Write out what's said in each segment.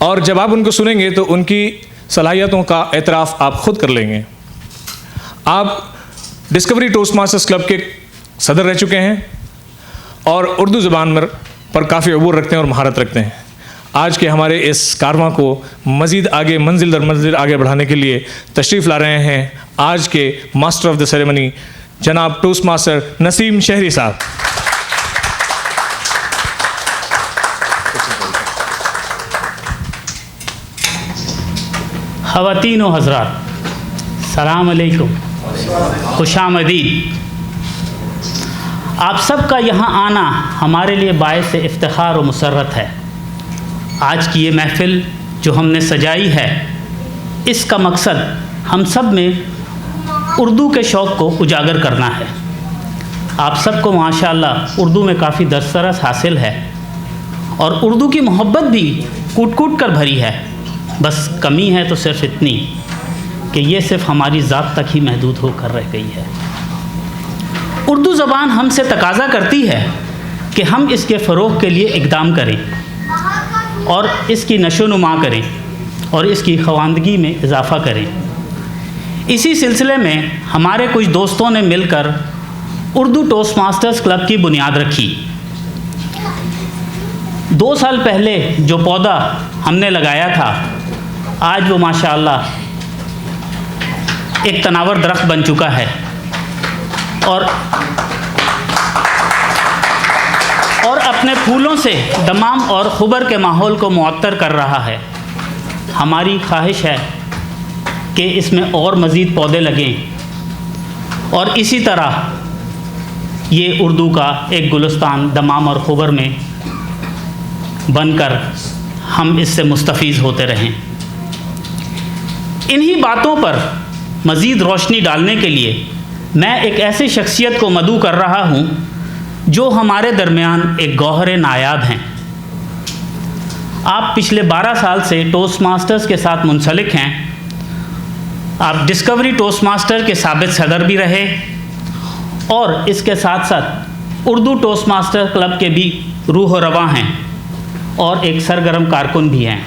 और जब आप उनको सुनेंगे तो उनकी सलाहियतों का एतराफ़ आप खुद कर लेंगे। आप डिस्कवरी टोस्ट मास्टर्स क्लब के सदर रह चुके हैं और उर्दू ज़बान पर काफ़ी अबूर रखते हैं और महारत रखते हैं। आज के हमारे इस कारवां को मज़ीद आगे मंजिल दर मंजिल आगे बढ़ाने के लिए तशरीफ़ ला रहे हैं आज के मास्टर ऑफ द सेरेमनी जनाब टोस्ट मास्टर नसीम शहरी साहब। ख़वातीन व हज़रात, सलाम अलैकुम, खुशामदीद। आप सबका यहाँ आना हमारे लिए बाइस इफ्तिखार व मुसर्रत है। आज की ये महफ़िल जो हमने सजाई है, इसका मकसद हम सब में उर्दू के शौक़ को उजागर करना है। आप सबको माशाअल्लाह उर्दू में काफ़ी दस्तरस हासिल है और उर्दू की मोहब्बत भी कूट कूट कर भरी है। बस कमी है तो सिर्फ़ इतनी कि ये सिर्फ़ हमारी ज़ात तक ही महदूद होकर रह गई है। उर्दू ज़बान हमसे तकाज़ा करती है कि हम इसके फ़रोग़ के लिए इक़दाम करें और इसकी नशोनुमा करें और इसकी ख़वानदगी में इजाफ़ा करें। इसी सिलसिले में हमारे कुछ दोस्तों ने मिलकर उर्दू टोस्ट मास्टर्स क्लब की बुनियाद रखी। 2 साल पहले जो पौधा हमने लगाया था, आज वो माशाअल्लाह एक तनावर दरख्त बन चुका है और अपने फूलों से दमाम और खुबर के माहौल को मुअत्तर कर रहा है। हमारी ख्वाहिश है कि इसमें और मज़ीद पौधे लगें और इसी तरह ये उर्दू का एक गुलिस्तान दमाम और खुबर में बनकर हम इससे मुस्तफ़ीज़ होते रहें। इन्हीं बातों पर मज़ीद रोशनी डालने के लिए मैं एक ऐसी शख्सियत को मदऊ कर रहा हूँ जो हमारे दरमियान एक गौहर नायाब हैं। आप पिछले 12 साल से टोस्ट मास्टर्स के साथ मुंसलिक हैं। आप डिस्कवरी टोस्ट मास्टर के साबित सदर भी रहे और इसके साथ साथ उर्दू टोस्ट मास्टर क्लब के भी रूह रवा हैं और एक सरगर्म कारकुन भी हैं।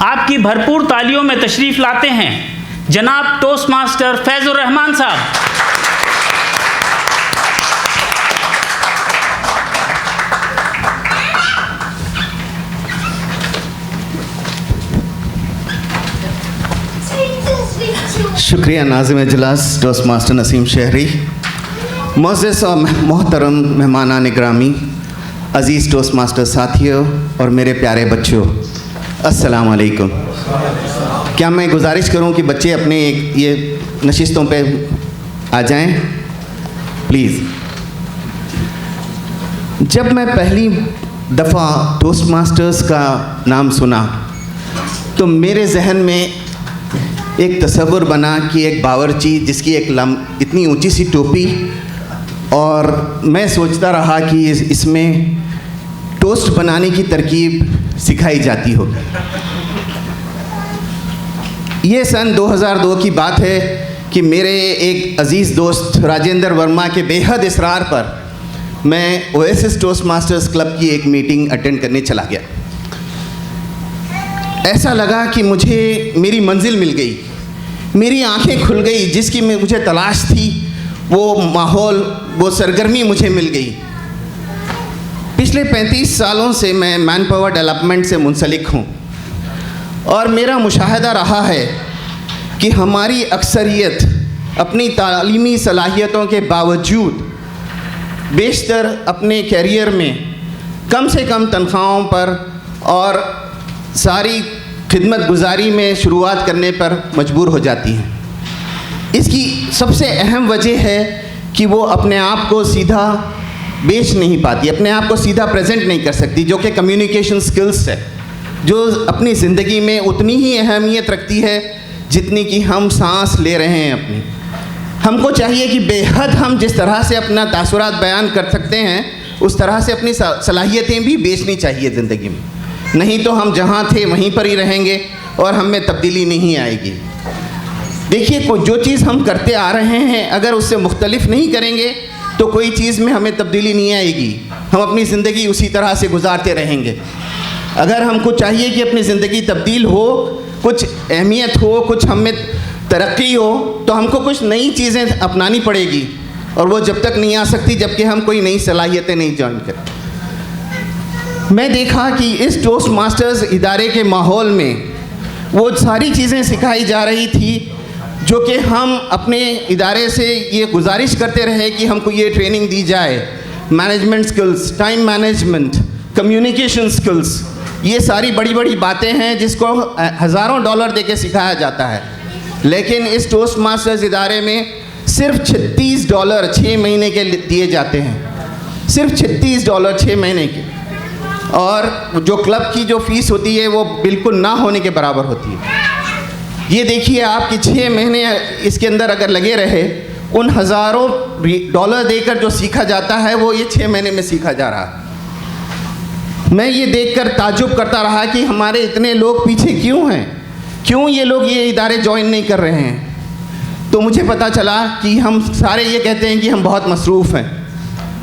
आपकी भरपूर तालियों में तशरीफ़ लाते हैं जनाब टोस्ट मास्टर फैज़ुर रहमान साहब। शुक्रिया नाज़िम इजलास टोस्ट मास्टर नसीम शहरी। मुअज़्ज़ज़ और मोहतरम मेहमानान ग्रामी, अज़ीज़ टोस्ट मास्टर साथियों और मेरे प्यारे बच्चों, अस्सलाम वालेकुम। क्या मैं गुजारिश करूं कि बच्चे अपने ये नशिस्तों पे आ जाएं प्लीज़। जब मैं पहली दफ़ा टोस्ट मास्टर्स का नाम सुना तो मेरे जहन में एक तस्वुर बना कि एक बावर्ची जिसकी एक इतनी ऊंची सी टोपी, और मैं सोचता रहा कि इसमें टोस्ट बनाने की तरकीब सिखाई जाती होगी। ये सन 2002 की बात है कि मेरे एक अज़ीज़ दोस्त राजेंद्र वर्मा के बेहद इसरार पर मैं ओएसिस टोस्ट मास्टर्स क्लब की एक मीटिंग अटेंड करने चला गया। ऐसा लगा कि मुझे मेरी मंजिल मिल गई, मेरी आंखें खुल गई, जिसकी मुझे तलाश थी वो माहौल, वो सरगर्मी मुझे मिल गई। पिछले 35 सालों से मैं मैन पावर डेवलपमेंट से मुंसलिक हूँ और मेरा मुशाहिदा रहा है कि हमारी अक्सरियत अपनी तालीमी सलाहियतों के बावजूद बेशतर अपने कैरियर में कम से कम तनख्वाहों पर और सारी खिदमत गुजारी में शुरुआत करने पर मजबूर हो जाती हैं। इसकी सबसे अहम वजह है कि वो अपने आप को सीधा बेच नहीं पाती, अपने आप को सीधा प्रेजेंट नहीं कर सकती, जो कि कम्युनिकेशन स्किल्स है, जो अपनी ज़िंदगी में उतनी ही अहमियत रखती है जितनी कि हम सांस ले रहे हैं अपनी। हमको चाहिए कि बेहद हम जिस तरह से अपना तासुरात बयान कर सकते हैं उस तरह से अपनी सलाहियतें भी बेचनी चाहिए ज़िंदगी में, नहीं तो हम जहाँ थे वहीं पर ही रहेंगे और हम में तब्दीली नहीं आएगी। देखिए, जो चीज़ हम करते आ रहे हैं अगर उससे मुख्तलिफ नहीं करेंगे तो कोई चीज़ में हमें तब्दीली नहीं आएगी, हम अपनी ज़िंदगी उसी तरह से गुजारते रहेंगे। अगर हमको चाहिए कि अपनी ज़िंदगी तब्दील हो, कुछ अहमियत हो, कुछ हम में तरक्की हो, तो हमको कुछ नई चीज़ें अपनानी पड़ेगी, और वो जब तक नहीं आ सकती जबकि हम कोई नई सलाहियतें नहीं ज्वाइन करें। मैं देखा कि इस टोस्ट मास्टर्स इदारे के माहौल में वो सारी चीज़ें सिखाई जा रही थी जो कि हम अपने इदारे से ये गुजारिश करते रहे कि हमको ये ट्रेनिंग दी जाए। Management skills, time management, communication skills, ये सारी बड़ी बड़ी बातें हैं जिसको हज़ारों डॉलर देके सिखाया जाता है। लेकिन इस टोस्ट मास्टर्स इदारे में सिर्फ $36 6 महीने के दिए जाते हैं, सिर्फ $36 6 महीने के, और जो क्लब की जो फ़ीस होती है वो बिल्कुल ना होने के बराबर होती है। ये देखिए आप कि 6 महीने इसके अंदर अगर लगे रहे, उन हज़ारों डॉलर देकर जो सीखा जाता है वो ये 6 महीने में सीखा जा रहा है। मैं ये देखकर ताज्जुब करता रहा कि हमारे इतने लोग पीछे क्यों हैं, क्यों ये लोग ये इदारे ज्वाइन नहीं कर रहे हैं। तो मुझे पता चला कि हम सारे ये कहते हैं कि हम बहुत मसरूफ़ हैं,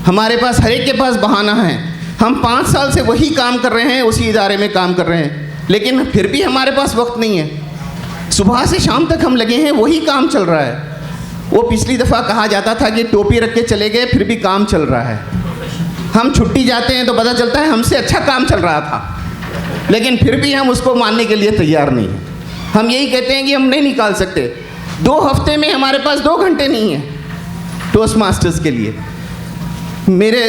हमारे पास हर एक के पास बहाना है। हम 5 साल से वही काम कर रहे हैं, उसी इदारे में काम कर रहे हैं, लेकिन फिर भी हमारे पास वक्त नहीं है। सुबह से शाम तक हम लगे हैं, वही काम चल रहा है। वो पिछली दफ़ा कहा जाता था कि टोपी रख के चले गए फिर भी काम चल रहा है। हम छुट्टी जाते हैं तो पता चलता है हमसे अच्छा काम चल रहा था, लेकिन फिर भी हम उसको मानने के लिए तैयार नहीं हैं। हम यही कहते हैं कि हम नहीं निकाल सकते। 2 हफ्ते में हमारे पास 2 घंटे नहीं हैं टोस्ट मास्टर्स के लिए। मेरे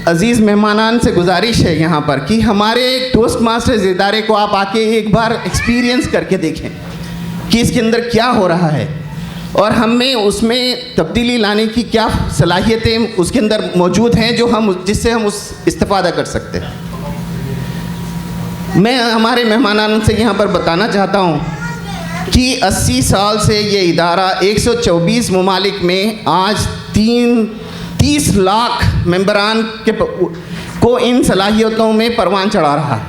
अज़ीज़ मेहमानान से गुजारिश है यहाँ पर कि हमारे टोस्ट मास्टर्स इदारे को आप आके एक बार एक्सपीरियंस करके देखें कि इसके अंदर क्या हो रहा है और हम में उसमें तब्दीली लाने की क्या सलाहियतें उसके अंदर मौजूद हैं जिससे हम उस इस्तिफ़ादा कर सकते हैं। मैं हमारे मेहमानान से यहाँ पर बताना चाहता हूँ कि 80 साल से ये इदारा 124 ममालिक में आज 30 लाख मेंबरान को इन सलाहियतों में परवान चढ़ा रहा है।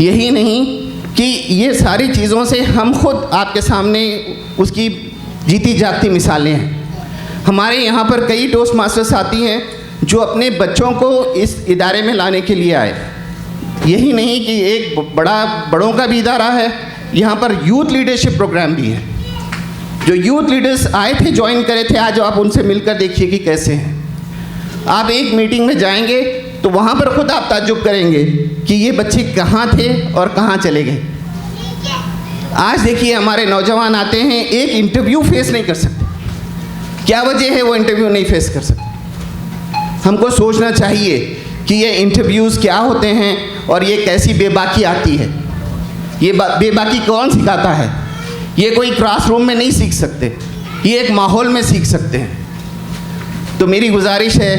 यही नहीं कि ये सारी चीज़ों से हम खुद आपके सामने उसकी जीती जागती मिसालें हैं। हमारे यहाँ पर कई टोस्ट मास्टर्स आती हैं जो अपने बच्चों को इस इदारे में लाने के लिए आए। यही नहीं कि एक बड़ों का भी इदारा है, यहाँ पर यूथ लीडरशिप प्रोग्राम भी है। जो यूथ लीडर्स आए थे, ज्वाइन करे थे, आज आप उनसे मिलकर देखिए कि कैसे हैं। आप एक मीटिंग में जाएंगे तो वहाँ पर खुद आप ताज्जुब करेंगे कि ये बच्चे कहाँ थे और कहाँ चले गए। आज देखिए हमारे नौजवान आते हैं, एक इंटरव्यू फेस नहीं कर सकते। क्या वजह है वो इंटरव्यू नहीं फेस कर सकते? हमको सोचना चाहिए कि ये इंटरव्यूज़ क्या होते हैं और ये कैसी बेबाकी आती है। ये बेबाकी कौन सिखाता है? ये कोई क्लासरूम में नहीं सीख सकते, ये एक माहौल में सीख सकते हैं। तो मेरी गुजारिश है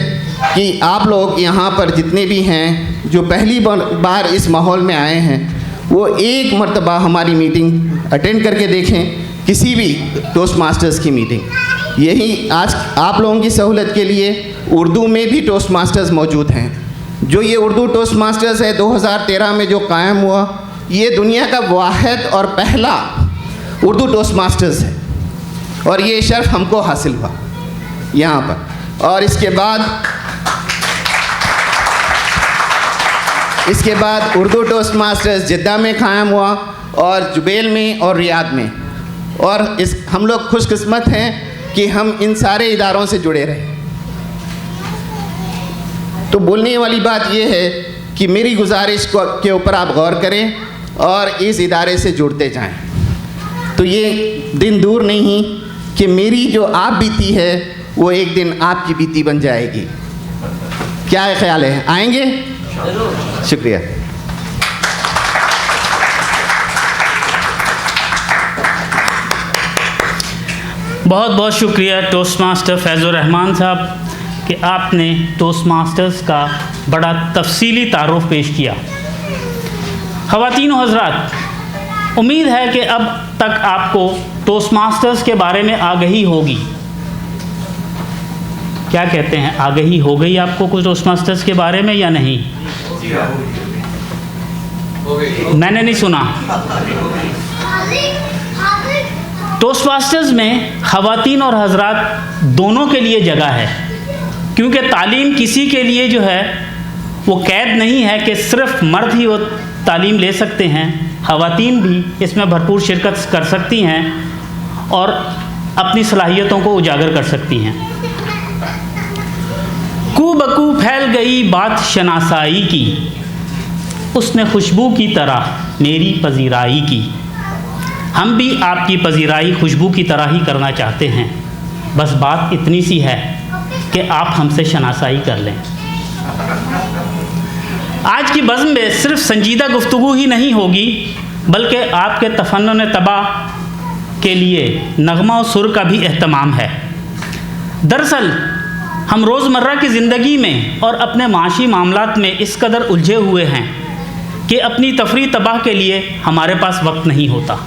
कि आप लोग यहाँ पर जितने भी हैं जो पहली बार इस माहौल में आए हैं, वो एक मर्तबा हमारी मीटिंग अटेंड करके देखें, किसी भी टोस्ट मास्टर्स की मीटिंग। यही आज आप लोगों की सहूलत के लिए उर्दू में भी टोस्ट मास्टर्स मौजूद हैं। जो ये उर्दू टोस्ट मास्टर्स है 2013 में जो कायम हुआ, ये दुनिया का वाहिद और पहला उर्दू टोस्ट मास्टर्स है और ये शर्फ हमको हासिल हुआ यहाँ पर। और इसके बाद उर्दू टोस्ट मास्टर्स जिद्दा में कायम हुआ और जुबैल में और रियाद में। और हम लोग खुशकिस्मत हैं कि हम इन सारे इदारों से जुड़े रहे। तो बोलने वाली बात ये है कि मेरी गुजारिश के ऊपर आप गौर करें और इस इदारे से जुड़ते जाएं। तो ये दिन दूर नहीं कि मेरी जो आप बीती है वो एक दिन आपकी बीती बन जाएगी। क्या ख्याल है? आएंगे? शुक्रिया। बहुत बहुत शुक्रिया टोस्ट मास्टर फैज़ुर रहमान साहब कि आपने टोस्ट मास्टर्स का बड़ा तफसीली तारुफ पेश किया। ख़वातीन व हज़रात, उम्मीद है कि अब तक आपको टोस्ट मास्टर्स के बारे में आगही होगी। क्या कहते हैं, आगही हो गई आपको कुछ टोस्ट मास्टर्स के बारे में या नहीं? मैंने नहीं सुना। टोस्ट मास्टर्स में ख़वातीन और हज़रात दोनों के लिए जगह है, क्योंकि तालीम किसी के लिए जो है वो कैद नहीं है कि सिर्फ मर्द ही तालीम ले सकते हैं। ख़वातीन भी इसमें भरपूर शिरकत कर सकती हैं और अपनी सलाहियतों को उजागर कर सकती हैं। कू बकू फैल गई बात शनासाई की, उसने खुशबू की तरह मेरी पजीराई की। हम भी आपकी पजीराई खुशबू की तरह ही करना चाहते हैं, बस बात इतनी सी है कि आप हमसे शनासाई कर लें। आज की बज़्म में सिर्फ संजीदा गुफ्तगू ही नहीं होगी, बल्कि आपके तफन्नुन तबाह के लिए नगमा और सुर का भी एहतमाम है। दरअसल हम रोज़मर्रा की ज़िंदगी में और अपने माशी मामलात में इस कदर उलझे हुए हैं कि अपनी तफरीह तबाह के लिए हमारे पास वक्त नहीं होता।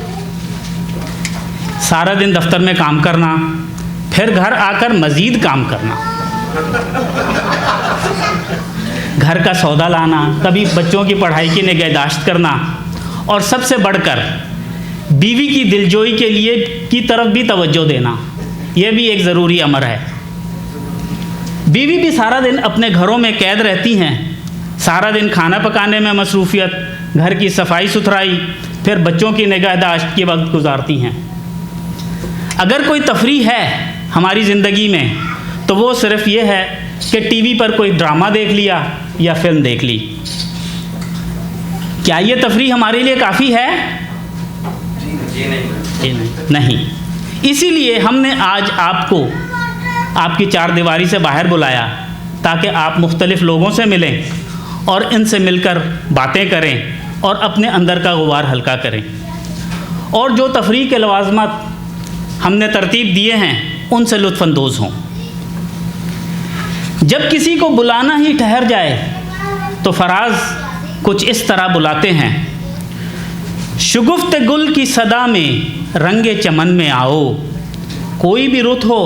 सारा दिन दफ्तर में काम करना, फिर घर आकर मज़ीद काम करना, घर का सौदा लाना, कभी बच्चों की पढ़ाई की निगहदाश्त करना और सबसे बढ़कर बीवी की दिलजोई के लिए की तरफ भी तवज्जो देना, यह भी एक ज़रूरी अमर है। बीवी भी सारा दिन अपने घरों में कैद रहती हैं, सारा दिन खाना पकाने में मसरूफ़ियत, घर की सफाई सुथराई, फिर बच्चों की निगहदाश्त के वक्त गुजारती हैं। अगर कोई तफरीह है हमारी ज़िंदगी में तो वो सिर्फ़ ये है कि टीवी पर कोई ड्रामा देख लिया या फिल्म देख ली। क्या ये तफरीह हमारे लिए काफ़ी है? जी नहीं। इसीलिए हमने आज आपको आपकी चार दीवारी से बाहर बुलाया ताकि आप मुख्तलिफ़ लोगों से मिलें और इनसे मिलकर बातें करें और अपने अंदर का गुबार हल्का करें, और जो तफरीह के लवाज़मात हमने तरतीब दिए हैं उनसे लुत्फ़अंदोज़ हों। जब किसी को बुलाना ही ठहर जाए तो फराज कुछ इस तरह बुलाते हैं, शुगुफ्त गुल की सदा में रंगे चमन में आओ, कोई भी रुत हो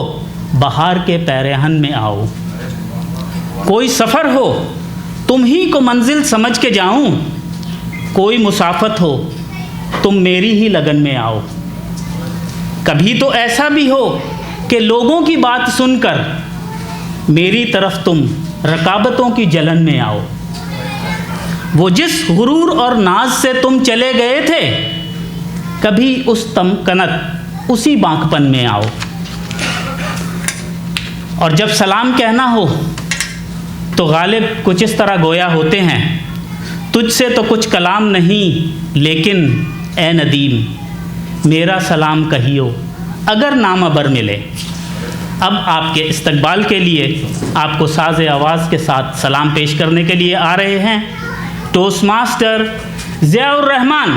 बहार के पैरहन में आओ, कोई सफ़र हो तुम ही को मंजिल समझ के जाऊं, कोई मुसाफत हो तुम मेरी ही लगन में आओ। कभी तो ऐसा भी हो कि लोगों की बात सुनकर मेरी तरफ तुम रकाबतों की जलन में आओ, वो जिस गुरूर और नाज से तुम चले गए थे कभी उस तमकनत उसी बांकपन में आओ। और जब सलाम कहना हो तो गालिब कुछ इस तरह गोया होते हैं, तुझसे तो कुछ कलाम नहीं लेकिन ए नदीम मेरा सलाम कहियो अगर नामबर मिले। अब आपके इस्तकबाल के लिए आपको साज़े आवाज़ के साथ सलाम पेश करने के लिए आ रहे हैं टोस्ट मास्टर ज़ियाउर रहमान।